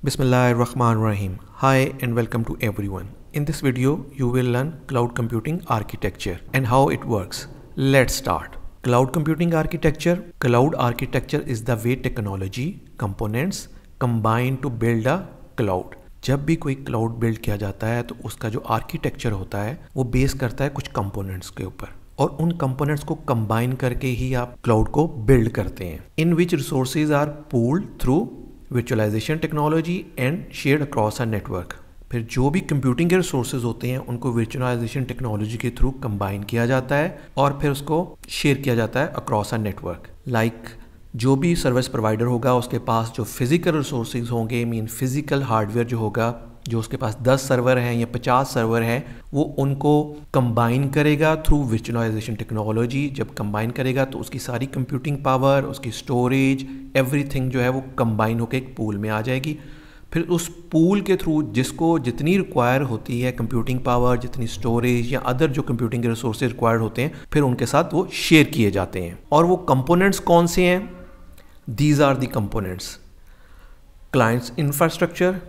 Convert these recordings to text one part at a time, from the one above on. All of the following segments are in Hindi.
Bismillahirrahmanirrahim. Hi and welcome to everyone. In this video, you will learn cloud computing architecture and how it works. Let's start. Cloud computing architecture. Cloud architecture is the way technology components combine to build a cloud. जब भी कोई क्लाउड बिल्ड किया जाता है तो उसका जो आर्किटेक्चर होता है वो बेस करता है कुछ कंपोनेंट्स के ऊपर और उन कंपोनेंट्स को कंबाइन करके ही आप क्लाउड को बिल्ड करते हैं. In which resources are pooled through virtualization technology and shared across a network. फिर जो भी कंप्यूटिंग के रिसोर्सेज होते हैं उनको वर्चुअलाइजेशन टेक्नोलॉजी के थ्रू कंबाइन किया जाता है और फिर उसको शेयर किया जाता है अक्रॉस अ नेटवर्क. लाइक जो भी सर्विस प्रोवाइडर होगा उसके पास जो फिजिकल रिसोर्सेज होंगे, मीन फिजिकल हार्डवेयर जो होगा, जो उसके पास 10 सर्वर हैं या 50 सर्वर हैं, वो उनको कंबाइन करेगा थ्रू वर्चुअलाइजेशन टेक्नोलॉजी. जब कंबाइन करेगा तो उसकी सारी कंप्यूटिंग पावर, उसकी स्टोरेज, एवरीथिंग जो है वो कंबाइन होकर एक पूल में आ जाएगी. फिर उस पूल के थ्रू जिसको जितनी रिक्वायर होती है कंप्यूटिंग पावर, जितनी स्टोरेज या अदर जो कंप्यूटिंग के रिसोर्सेज रिक्वायर्ड होते हैं, फिर उनके साथ वो शेयर किए जाते हैं. और वो कंपोनेंट्स कौन से हैं? These are the components. Clients infrastructure,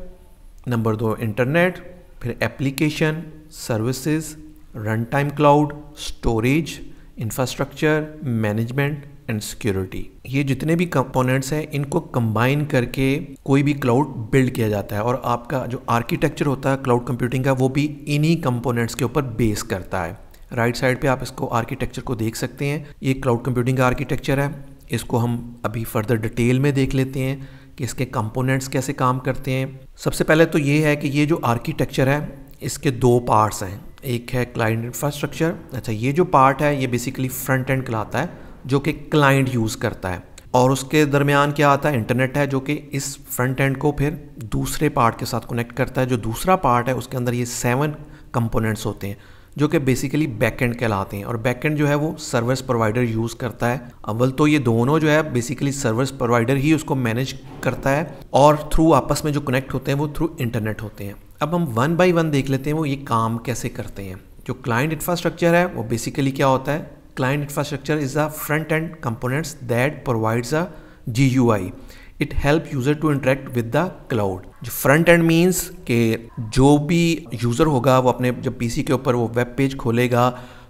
number 2 internet, फिर application, services, run time cloud, storage, infrastructure, management and security. ये जितने भी कंपोनेंट्स हैं इनको कंबाइन करके कोई भी क्लाउड बिल्ड किया जाता है और आपका जो आर्किटेक्चर होता है क्लाउड कंप्यूटिंग का वो भी इन्हीं कंपोनेंट्स के ऊपर बेस करता है. राइट साइड पे आप इसको आर्किटेक्चर को देख सकते हैं. ये क्लाउड कंप्यूटिंग का आर्किटेक्चर है. इसको हम अभी फर्दर डिटेल में देख लेते हैं कि इसके कंपोनेंट्स कैसे काम करते हैं. सबसे पहले तो ये है कि ये जो आर्किटेक्चर है इसके 2 पार्ट्स हैं. एक है क्लाइंट इंफ्रास्ट्रक्चर. अच्छा, ये जो पार्ट है ये बेसिकली फ्रंट एंड कहलाता है जो कि क्लाइंट यूज़ करता है और उसके दरमियान क्या आता है? इंटरनेट है जो कि इस फ्रंट एंड को फिर दूसरे पार्ट के साथ कनेक्ट करता है. जो दूसरा पार्ट है उसके अंदर ये 7 कंपोनेंट्स होते हैं जो कि बेसिकली बैकएंड कहलाते हैं और बैकएंड जो है वो सर्विस प्रोवाइडर यूज़ करता है. अव्वल तो ये दोनों जो है बेसिकली सर्विस प्रोवाइडर ही उसको मैनेज करता है और थ्रू आपस में जो कनेक्ट होते हैं वो थ्रू इंटरनेट होते हैं. अब हम 1 बाय 1 देख लेते हैं वो ये काम कैसे करते हैं. जो क्लाइंट इंफ्रास्ट्रक्चर है वो बेसिकली क्या होता है? Client infrastructure is a front end components that provides a GUI. It help user to interact with the cloud. जो फ्रंट एंड मीन्स कि जो भी यूज़र होगा वो अपने जब PC के ऊपर वो वेब पेज खोलेगा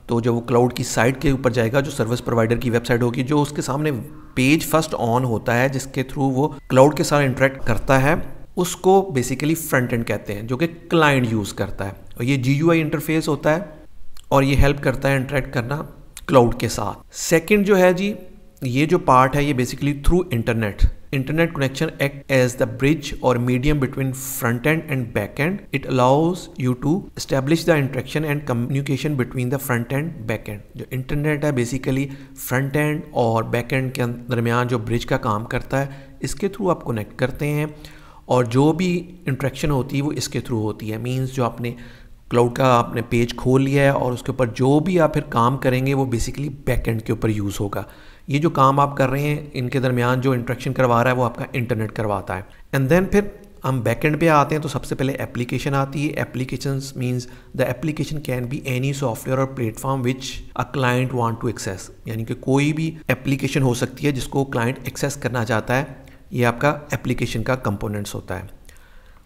तो जब वो क्लाउड की साइट के ऊपर जाएगा, जो सर्विस प्रोवाइडर की वेबसाइट होगी, जो उसके सामने पेज फर्स्ट ऑन होता है जिसके थ्रू वो क्लाउड के साथ इंटरेक्ट करता है, उसको बेसिकली फ्रंट एंड कहते हैं जो कि क्लाइंट यूज़ करता है. और ये GUI इंटरफेस होता है और ये हेल्प करता है इंटरेक्ट करना क्लाउड के साथ. सेकेंड जो है जी, ये जो पार्ट है ये basically through Internet connection act as the bridge or medium between front end and back end. It allows you to establish the interaction and communication between the front end back end. जो इंटरनेट है बेसिकली फ्रंट एंड और बैक एंड के दरमियान जो ब्रिज का काम करता है, इसके थ्रू आप कनेक्ट करते हैं और जो भी इंटरेक्शन होती है वो इसके थ्रू होती है. मीन्स जो आपने क्लाउड का आपने पेज खोल लिया है और उसके ऊपर जो भी आप फिर काम करेंगे वो बेसिकली बैक एंड के ऊपर यूज़ होगा. ये जो काम आप कर रहे हैं इनके दरमियान जो इंटरेक्शन करवा रहा है वो आपका इंटरनेट करवाता है. एंड देन फिर हम बैक एंड पे आते हैं तो सबसे पहले एप्लीकेशन आती है. Applications means the application can be any software और platform which a client want to access. यानी कि कोई भी एप्लीकेशन हो सकती है जिसको क्लाइंट एक्सेस करना चाहता है. ये आपका एप्लीकेशन का कंपोनेंट्स होता है.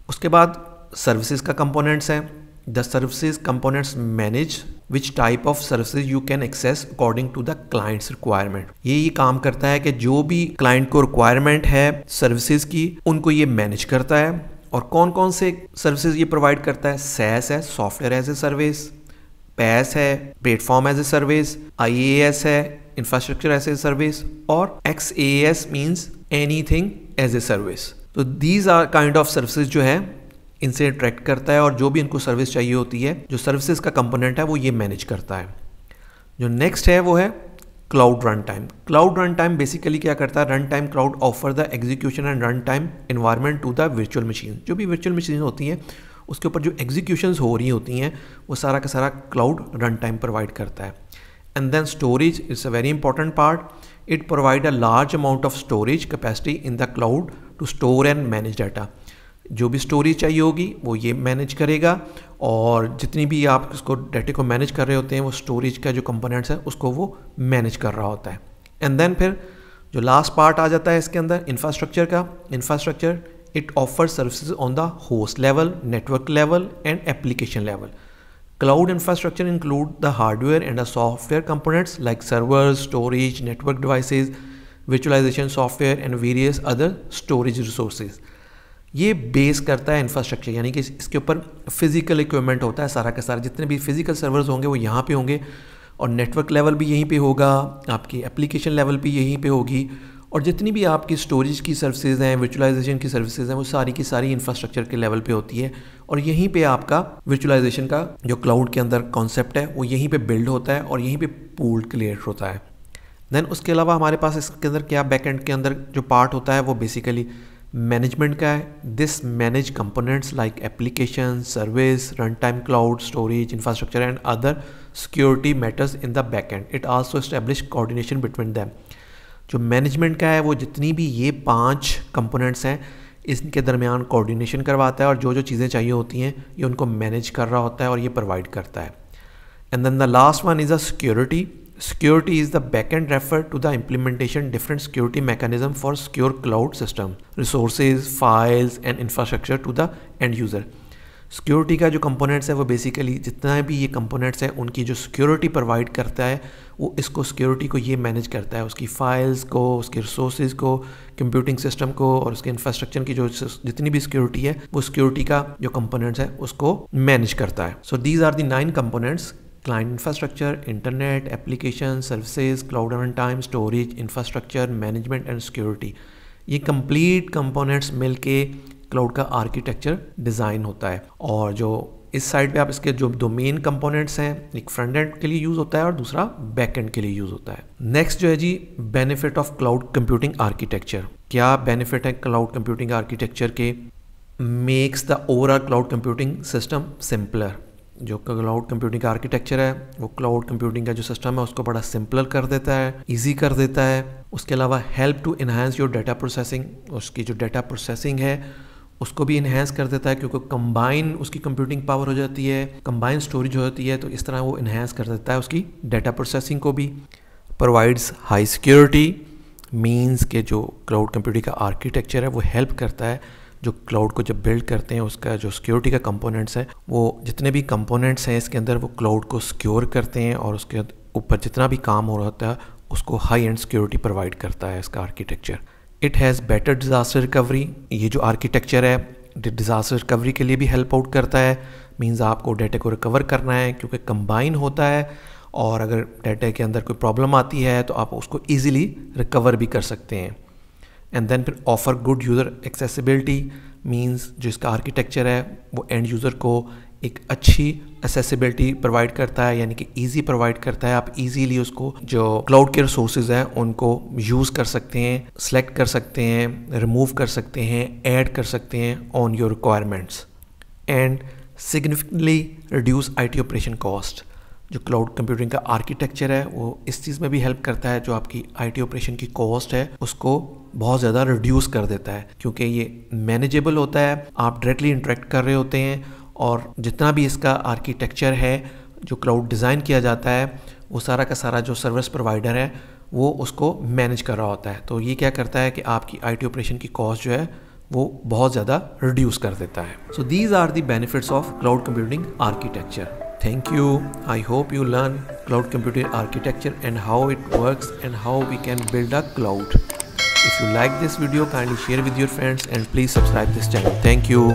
उसके बाद सर्विसेज का कंपोनेंट्स हैं. The services components manage which type of services you can access according to the client's requirement. ये काम करता है कि जो भी क्लाइंट को रिक्वायरमेंट है सर्विसेज की उनको ये मैनेज करता है. और कौन कौन से सर्विसेज ये प्रोवाइड करता है? SaaS है, software as a service, PaaS है, platform as a service, IaaS है, इंफ्रास्ट्रक्चर एज ए सर्विस, और XaaS means anything as a service. तो these are kind of services जो है इनसे इंटरेक्ट करता है और जो भी इनको सर्विस चाहिए होती है जो सर्विसेज का कंपोनेंट है वो ये मैनेज करता है. जो नेक्स्ट है वो है cloud run time. Cloud run time basically क्या करता है? Run time cloud offer the execution and run time environment to the virtual machine. जो भी वर्चुअल मशीन होती हैं उसके ऊपर जो एग्जीक्यूशंस हो रही होती हैं वो सारा का सारा क्लाउड रन टाइम प्रोवाइड करता है. And then storage is a very important part. It provide a large amount of storage capacity in the cloud to store and manage data. जो भी स्टोरेज चाहिए होगी वो ये मैनेज करेगा और जितनी भी आप इसको डाटा को मैनेज कर रहे होते हैं वो स्टोरेज का जो कंपोनेंट्स है उसको वो मैनेज कर रहा होता है. एंड देन फिर जो लास्ट पार्ट आ जाता है इसके अंदर इंफ्रास्ट्रक्चर का. Infrastructure it offers services on the host level, network level and application level. Cloud infrastructure include the hardware and the software components like servers, storage, network devices, virtualization software and various other storage resources. ये बेस करता है इंफ्रास्ट्रक्चर, यानी कि इसके ऊपर फिजिकल इक्विपमेंट होता है सारा का सारा, जितने भी फिजिकल सर्वर्स होंगे वो यहाँ पे होंगे और नेटवर्क लेवल भी यहीं पे होगा, आपकी एप्लीकेशन लेवल भी यहीं पे होगी और जितनी भी आपकी स्टोरेज की सर्विसेज हैं, वर्चुअलाइजेशन की सर्विसेज हैं, वो सारी की सारी इंफ्रास्ट्रक्चर के लेवल पे होती है और यहीं पे आपका वर्चुअलाइजेशन का जो क्लाउड के अंदर कॉन्सेप्ट है वो यहीं पे बिल्ड होता है और यहीं पे पूल्ड क्रिएट होता है। देन उसके अलावा हमारे पास इसके अंदर क्या बैकएंड के अंदर जो पार्ट होता है वो बेसिकली मैनेजमेंट का है। This manage components like application, service, run time cloud, storage, infrastructure and other security matters in the backend. It also establish coordination between them. जो मैनेजमेंट का है वो जितनी भी ये 5 कंपोनेंट्स हैं इनके दरमियान कोऑर्डिनेशन करवाता है और जो जो चीज़ें चाहिए होती हैं ये उनको मैनेज कर रहा होता है और ये प्रोवाइड करता है। And then the last one is a security. Security is the backend refer to the implementation different security mechanism for secure cloud system, resources, files and infrastructure to the end user. Security का जो components है वो basically जितना भी ये components हैं उनकी जो security provide करता है वो इसको security को ये manage करता है, उसकी files को, उसके resources को, computing system को और उसके infrastructure की जो जितनी भी security है वो security का जो components है उसको manage करता है. So these are the 9 components: client infrastructure, internet, application, services, cloud runtime, storage, infrastructure, management and security. ये complete components मिलके cloud का architecture design होता है और जो इस साइड पे आप इसके जो दो मेन कंपोनेंट्स हैं, एक फ्रंट एंड के लिए यूज़ होता है और दूसरा बैक एंड के लिए यूज़ होता है. नेक्स्ट जो है जी, benefit of cloud computing architecture. क्या बेनिफिट है क्लाउड कंप्यूटिंग आर्किटेक्चर के? Makes the overall cloud computing system simpler. जो क्लाउड कंप्यूटिंग का आर्किटेक्चर है वो क्लाउड कंप्यूटिंग का जो सिस्टम है उसको बड़ा सिंपलर कर देता है, इजी कर देता है. उसके अलावा help to enhance your data processing. उसकी जो डाटा प्रोसेसिंग है उसको भी इन्हांस कर देता है क्योंकि कंबाइन उसकी कंप्यूटिंग पावर हो जाती है, कंबाइन स्टोरेज हो जाती है, तो इस तरह वो इन्हांस कर देता है उसकी डाटा प्रोसेसिंग को भी. Provides high security. मीन्स के जो क्लाउड कंप्यूटिंग का आर्किटेक्चर है वो हेल्प करता है जो क्लाउड को जब बिल्ड करते हैं उसका जो सिक्योरिटी का कंपोनेंट्स है वो जितने भी कंपोनेंट्स हैं इसके अंदर वो क्लाउड को सिक्योर करते हैं और उसके ऊपर जितना भी काम हो रहा होता है उसको हाई एंड सिक्योरिटी प्रोवाइड करता है इसका architecture. It has better disaster recovery. ये जो आर्किटेक्चर है डिज़ास्टर रिकवरी के लिए भी हेल्प आउट करता है. मीन्स आपको डाटा को रिकवर करना है क्योंकि कंबाइन होता है और अगर डाटा के अंदर कोई प्रॉब्लम आती है तो आप उसको ईजिली रिकवर भी कर सकते हैं. एंड देन फिर offer good user accessibility. Means जो इसका आर्किटेक्चर है वो एंड यूज़र को एक अच्छी एक्सेसिबिलिटी प्रोवाइड करता है, यानी कि इजी प्रोवाइड करता है. आप इजीली उसको जो क्लाउड के रिसोर्सेज हैं उनको यूज़ कर सकते हैं, सेलेक्ट कर सकते हैं, रिमूव कर सकते हैं, ऐड कर सकते हैं on your requirements. And significantly reduce IT operation cost. जो क्लाउड कंप्यूटिंग का आर्किटेक्चर है वो इस चीज़ में भी हेल्प करता है, जो आपकी IT ऑपरेशन की कॉस्ट है उसको बहुत ज़्यादा रिड्यूस कर देता है क्योंकि ये मैनेजेबल होता है. आप डायरेक्टली इंटरेक्ट कर रहे होते हैं और जितना भी इसका आर्किटेक्चर है जो क्लाउड डिज़ाइन किया जाता है वो सारा का सारा जो सर्विस प्रोवाइडर है वो उसको मैनेज कर रहा होता है. तो ये क्या करता है कि आपकी IT ऑपरेशन की कॉस्ट जो है वो बहुत ज़्यादा रिड्यूस कर देता है. So these are the benefits of cloud computing architecture. Thank you. I hope you learn cloud computing architecture and how it works and how we can build a cloud. If you like this video, kindly share with your friends and please subscribe this channel. Thank you.